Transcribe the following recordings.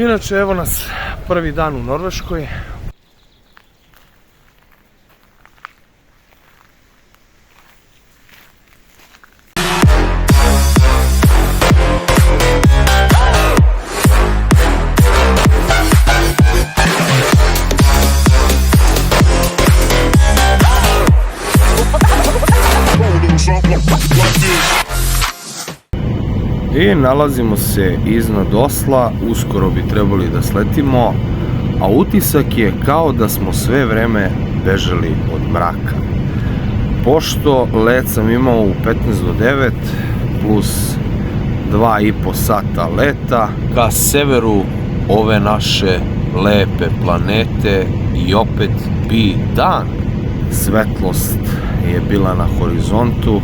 Inače, evo nas prvi dan u Norveškoj. I nalazimo se iznad Osla, uskoro bi trebali da sletimo, a utisak je kao da smo sve vreme bežali od mraka. Pošto let sam imao u 15 do 9 plus 2,5 sata leta ka severu ove naše lepe planete i opet bi dan. Svetlost je bila na horizontu,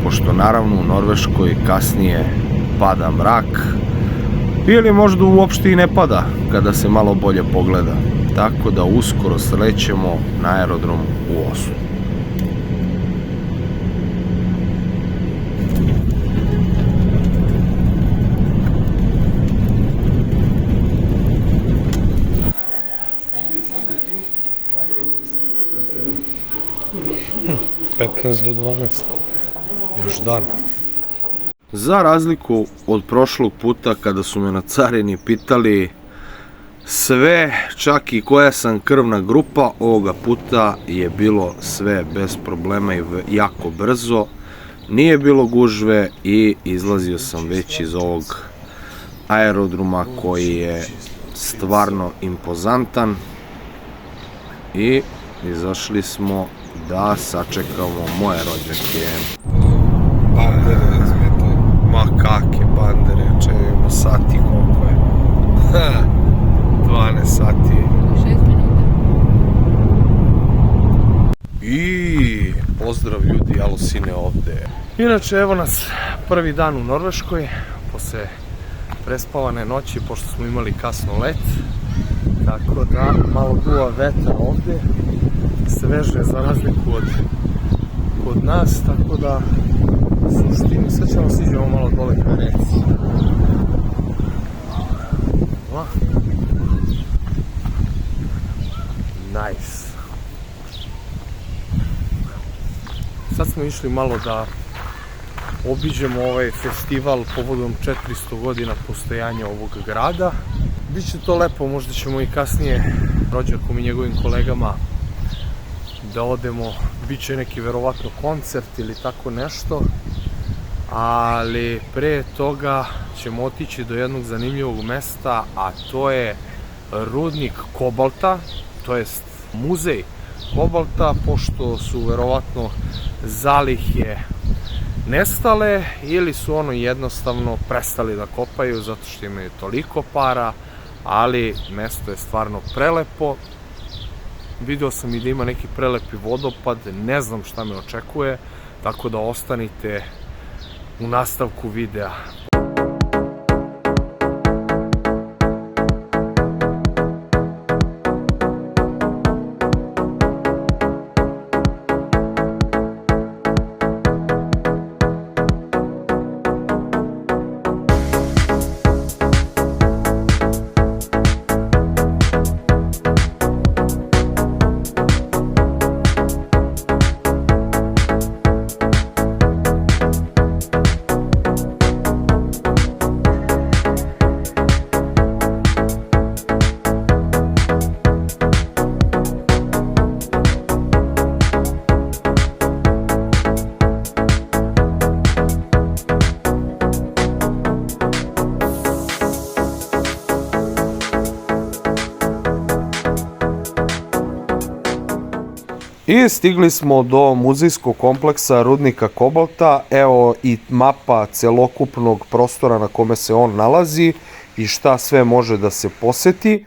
pošto naravno u Norveškoj kasnije pada mrak, ili možda uopšte i ne pada kada se malo bolje pogleda. Tako da uskoro srećemo na aerodromu u Oslu. Do 12, još dan. Za razliku od prošlog puta kada su me na carini pitali sve, čak i koja sam krvna grupa, ovoga puta je bilo sve bez problema i jako brzo. Nije bilo gužve i izlazio sam već iz ovog aerodroma koji je stvarno impozantan i izašli smo da sačekamo moje rođake. Bandere razmetaju. Ma kakve bandere, čekajmo sati koliko je. 12 sati. 6 minuta. I pozdrav ljudi, alo sine ovde. Inače, evo nas prvi dan u Norveškoj, posle prespavane noći, pošto smo imali kasno let. Tako da, malo duva vetar ovde, sveže za razliku od nas, tako da u suštini sad ćemo siđemo malo dole ka reci. Nice. Sad smo išli malo da obiđemo ovaj festival povodom 400 godina postojanja ovog grada. Biće to lepo, možda ćemo i kasnije rođakom i njegovim kolegama da odemo, bit će neki verovatno koncert ili tako nešto, ali pre toga ćemo otići do jednog zanimljivog mesta, a to je rudnik kobalta, to jest muzej kobalta, pošto su verovatno zalihe nestale ili su ono jednostavno prestali da kopaju zato što imaju toliko para, ali mesto je stvarno prelepo. Video sam i da ima neki prelepi vodopad, ne znam šta me očekuje, tako da ostanite u nastavku videa. I stigli smo do muzejskog kompleksa rudnika kobalta, evo i mapa celokupnog prostora na kome se on nalazi i šta sve može da se poseti.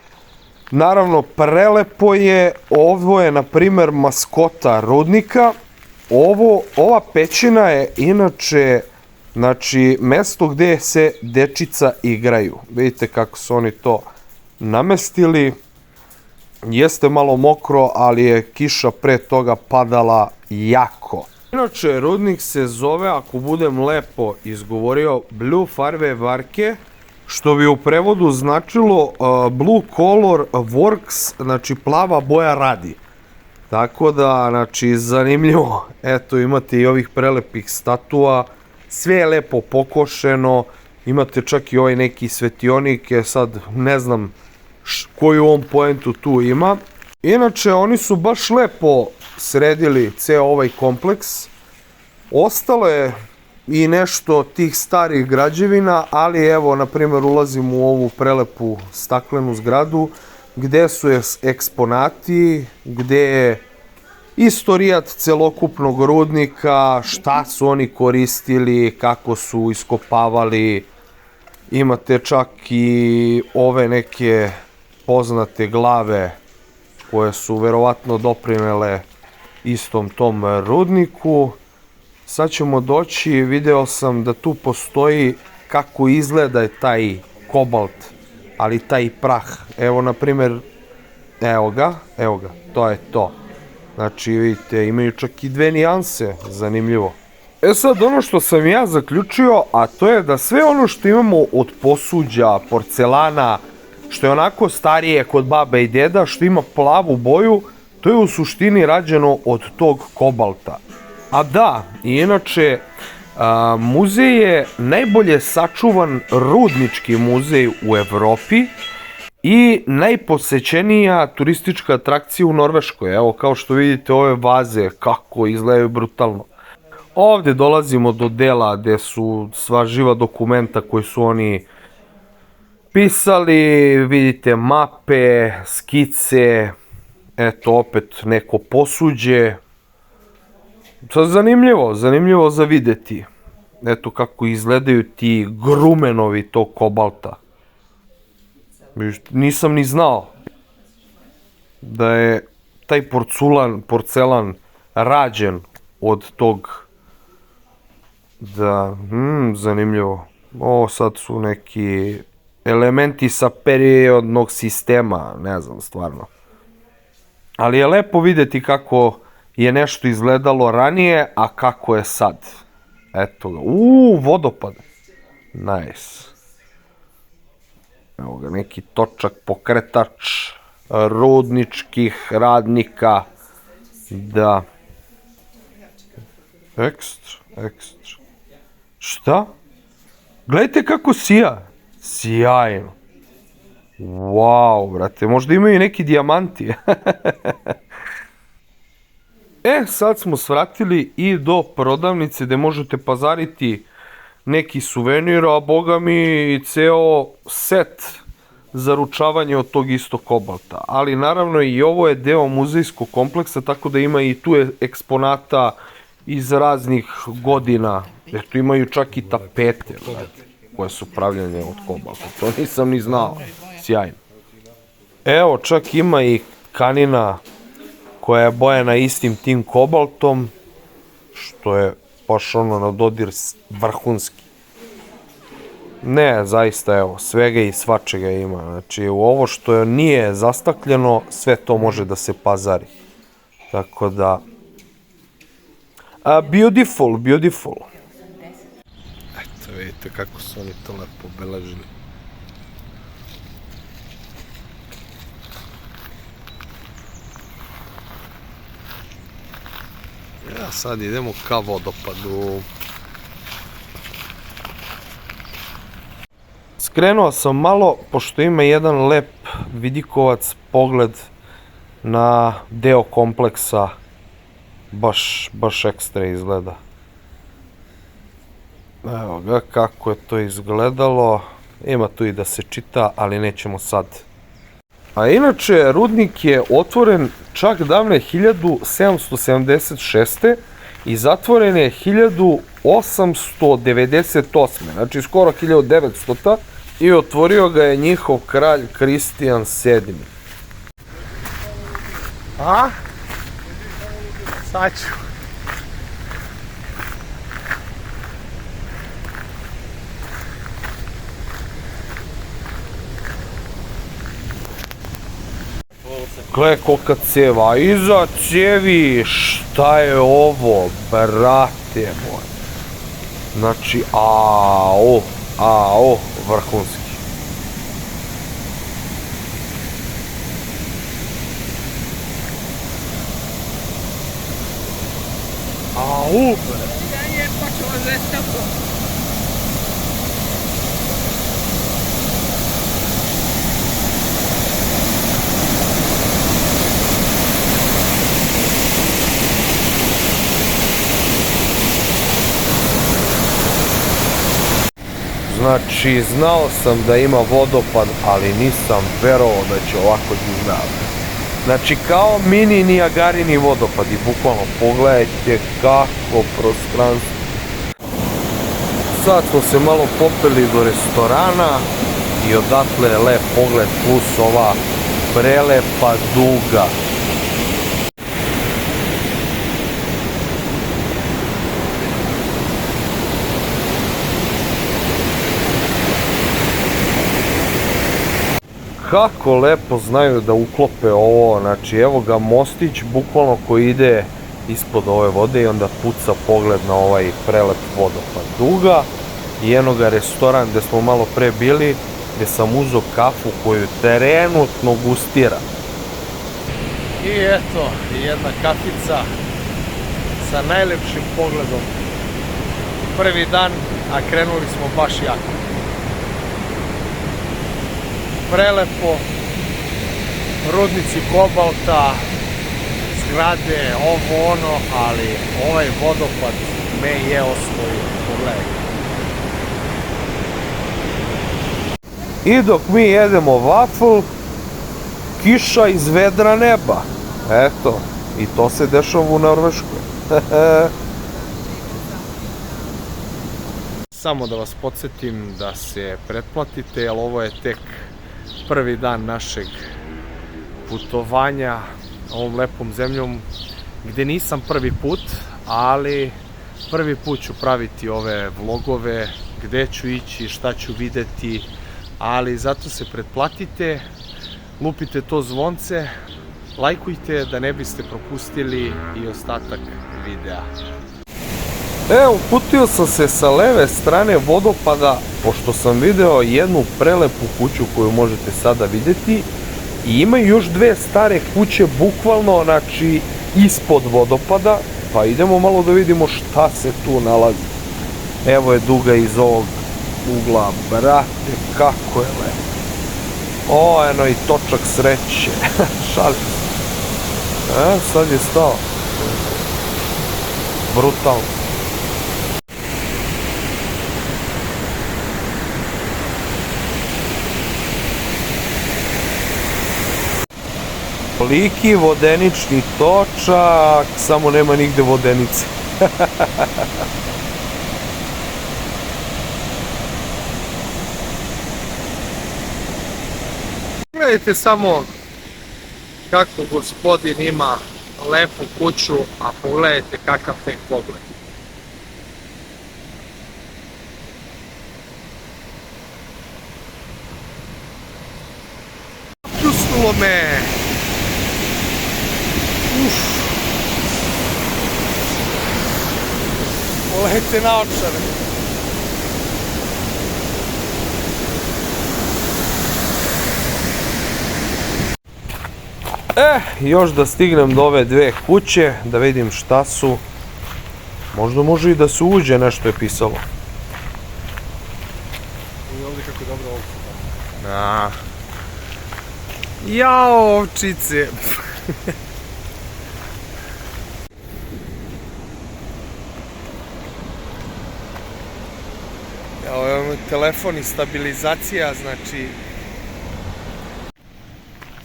Naravno, prelepo je, ovo je na primer maskota rudnika, ova pećina je inače, znači, mesto gde se dečica igraju. Vidite kako su oni to namestili. Jeste malo mokro, ali je kiša pre toga padala jako. Inače, rudnik se zove, ako budem lepo izgovorio, Blue Farve Varke što bi u prevodu značilo blue color works, znači plava boja radi. Tako da, znači, zanimljivo. Eto, imate i ovih prelepih statua, sve je lepo pokošeno, imate čak i ovaj neki svetionik, sad ne znam koju on poentu tu ima. Inače, oni su baš lepo sredili ceo ovaj kompleks. Ostalo je i nešto tih starih građevina, ali evo, na primjer, ulazim u ovu prelepu staklenu zgradu, gde su eksponati, gde je istorijat celokupnog rudnika, šta su oni koristili, kako su iskopavali. Imate čak i ove neke poznate glave koje su verovatno doprinele istom tom rudniku. Sad ćemo doći, video sam da tu postoji kako izgleda taj kobalt, ali taj prah. Evo, na primjer, evo ga, to je to. Znači, vidite, imaju čak i dve nijanse, zanimljivo. E sad, ono što sam ja zaključio, a to je da sve ono što imamo od posuđa, porcelana, što je onako starije kod baba i deda, što ima plavu boju, to je u suštini rađeno od tog kobalta. A da, i inače, muzej je najbolje sačuvan rudnički muzej u Evropi i najposećenija turistička atrakcija u Norveškoj. Evo, kao što vidite, ove vaze, kako izgledaju brutalno. Ovdje dolazimo do dela gde su sva živa dokumenta koji su oni pisali, vidite mape, skice, eto opet neko posuđe. Zanimljivo za videti. Eto kako izgledaju ti grumenovi tog kobalta. Nisam ni znao da je taj porcelan rađen od tog. Da, zanimljivo. Ovo sad su neki elementi sa periodnog sistema, ne znam stvarno. Ali je lepo videti kako je nešto izgledalo ranije, a kako je sad. Eto ga. Vodopad. Nice. Evo ga, neki točak pokretač rudničkih radnika. Da. Ekstra. Šta? Gledajte kako sija. Sjajno. Wow, brate, možda imaju i neki dijamanti. Sad smo svratili i do prodavnice gde možete pazariti neki suvenir, a boga mi i ceo set za ručavanje od tog istog kobalta. Ali naravno i ovo je deo muzejskog kompleksa, tako da ima i tu eksponata iz raznih godina. Eto, imaju čak i tapete, koje su pravljene od kobalta. To nisam ni znao. Sjajno. Evo, čak ima i kanina koja je bojena istim tim kobaltom, što je baš ono na dodir vrhunski. Ne, zaista, evo, svega i svačega ima. Znači, u ovo što nije zastakljeno, sve to može da se pazari. Tako da, beautiful. Eto, vidite kako su oni to lepo obeležili. Ja sad idemo ka vodopadu. Skrenuo sam malo, pošto ima jedan lep vidikovac pogled na deo kompleksa. Baš ekstra izgleda. Evo ga kako je to izgledalo. Ima tu i da se čita, ali nećemo sad. A inače, rudnik je otvoren čak davne 1776. i zatvoren je 1898. Znači skoro 1900. I otvorio ga je njihov kralj Kristijan VII. A? Sad ću. Gle kolika ceva, a iza cevi šta je ovo, brate moj. Znači, vrhunski. Au! Znači, znao sam da ima vodopad, ali nisam verovao da će ovako da izgleda. Znači, kao mini Nijagarini vodopad i bukvalno pogledajte kako prostranstvo. Sad smo se malo popeli do restorana i odatle je lep pogled plus ova prelepa duga. Kako lepo znaju da uklope ovo, znači evo ga mostić bukvalno koji ide ispod ove vode i onda puca pogled na ovaj prelep vodopad duga i eno ga restoran gde smo malo pre bili, gde sam uzeo kafu koju trenutno gustira. I eto, jedna kafica sa najlepšim pogledom. Prvi dan, a krenuli smo baš jako. Prelepo, rudnici kobalta, zgrade, ovo ono, ali ovaj vodopad me je osvojio, pogledajte. I dok mi jedemo waffle, kiša iz vedra neba. Eto, i to se dešava u Norveškoj. Samo da vas podsjetim da se pretplatite, jer ovo je tek prvi dan našeg putovanja ovom lepom zemljom gde nisam prvi put, ali prvi put ću praviti ove vlogove gde ću ići, šta ću videti, ali zato se pretplatite, lupite to zvonce, lajkujte da ne biste propustili i ostatak videa. Uputio sam se sa leve strane vodopada, pošto sam video jednu prelepu kuću koju možete sada vidjeti i ima još dve stare kuće bukvalno, znači, ispod vodopada, pa idemo malo da vidimo šta se tu nalazi. Evo je duga iz ovog ugla, brate, kako je lepo. Eno i točak sreće, šalim se. Sad je stao. Brutalno. Liki vodenični točak, samo nema nigde vodenice. Gledajte samo kako gospodin ima lepu kuću, a pogledajte kakav tek pogled. Pljusnulo me! Pogledajte naočare. Još da stignem do ove dve kuće, da vidim šta su. Možda može i da se uđe, nešto je pisalo. I ovdje kako je dobro ovce. Jao, ovčice! Evo imamo telefon i stabilizacija, znači...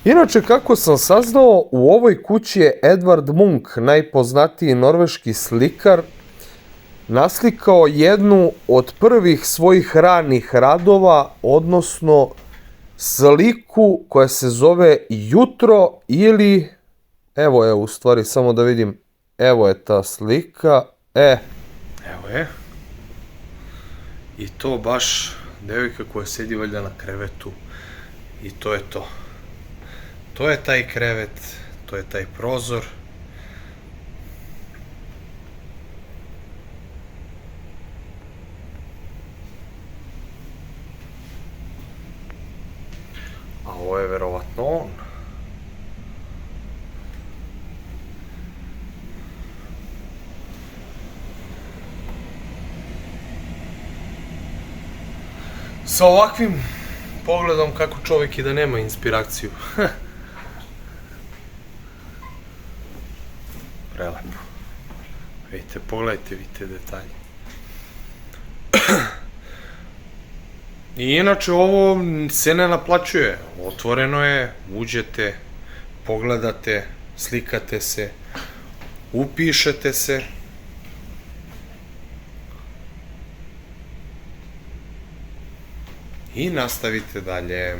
Inače, kako sam saznao, u ovoj kući je Edvard Munch, najpoznatiji norveški slikar, naslikao jednu od prvih svojih ranih radova, odnosno sliku koja se zove Jutro ili... Evo je, u stvari, samo da vidim, evo je ta slika, Evo je. I to baš devojka koja sedi valjda na krevetu. I to je to. To je taj krevet, to je taj prozor. A ovo je verovatno on. Sa ovakvim pogledom kako čovjek i da nema inspiraciju. Prelepo. Vidite, pogledajte, vidite detalje. I inače ovo se ne naplaćuje. Otvoreno je, uđete, pogledate, slikate se, upišete se. I nastavite dalje.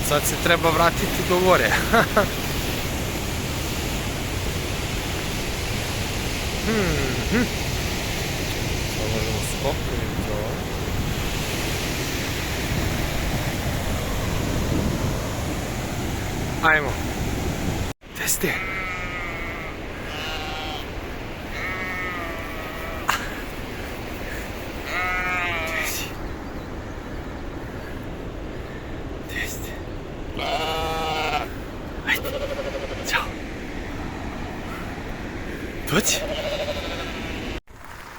Sad se treba vratiti do gore. Sad možemo skopiti ovo. Ajmo. Gde ste? Dođi.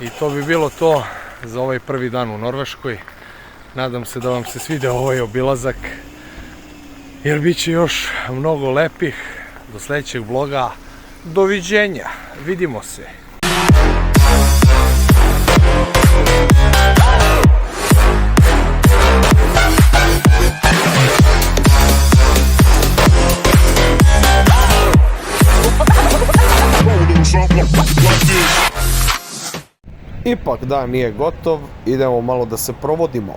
I to bi bilo to za ovaj prvi dan u Norveškoj. Nadam se da vam se svidio ovaj obilazak, jer bit će još mnogo lepih. Do sljedećeg vloga. Doviđenja. Vidimo se. Ipak dan nije gotov, idemo malo da se provodimo.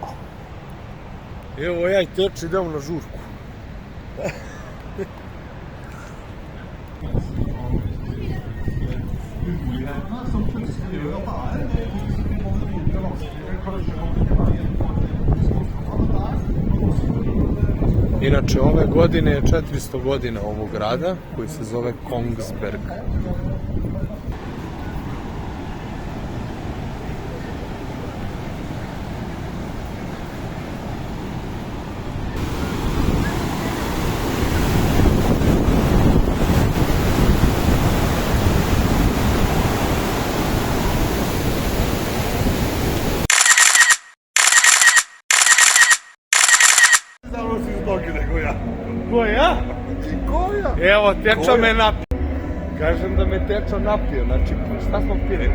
Evo ja i Teč idemo na žurku. Inače, ove godine je 400 godina ovog grada, koji se zove Kongsberg. Ko ja? Evo, Teča me napio. Kažem da me Teča napio, znači šta smo pili?